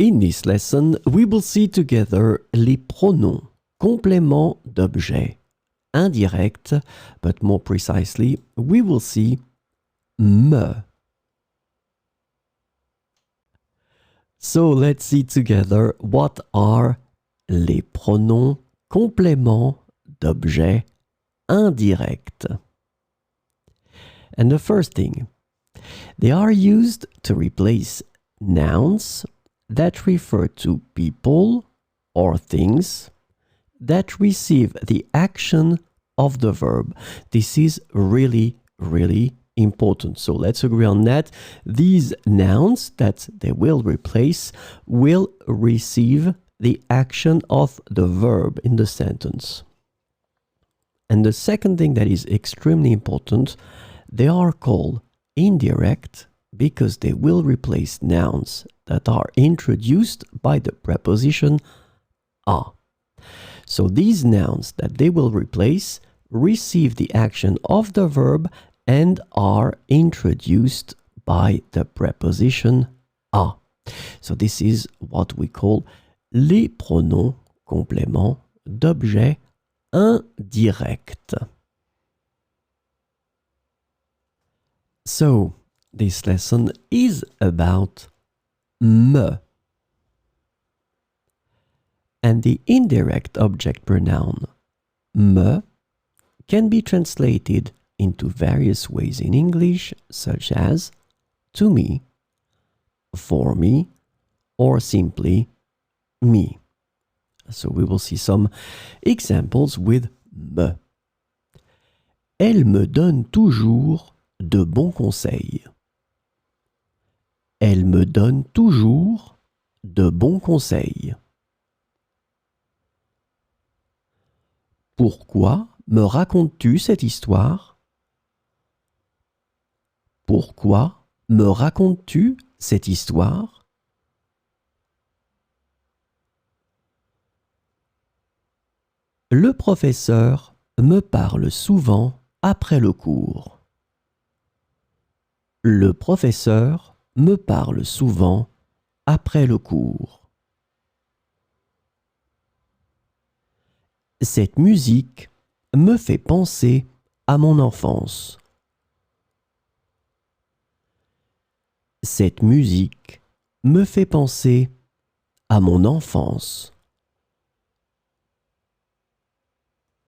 In this lesson, we will see together les pronoms, compléments d'objet, indirect, but more precisely, we will see me. So let's see together what are les pronoms, compléments d'objet, indirect. And the first thing, they are used to replace nouns that refer to people or things that receive the action of the verb. This is really, really important. So let's agree on that. These nouns that they will replace will receive the action of the verb in the sentence. And the second thing that is extremely important, they are called indirect because they will replace nouns that are introduced by the preposition a. So these nouns that they will replace receive the action of the verb and are introduced by the preposition a. So this is what we call les pronoms compléments d'objet indirect. So this lesson is about me. And the indirect object pronoun me can be translated into various ways in English, such as to me, for me, or simply me. So we will see some examples with me. Elle me donne toujours de bons conseils. Elle me donne toujours de bons conseils. Pourquoi me racontes-tu cette histoire? Pourquoi me racontes-tu cette histoire? Le professeur me parle souvent après le cours. Le professeur me parle souvent après le cours. Cette musique me fait penser à mon enfance. Cette musique me fait penser à mon enfance.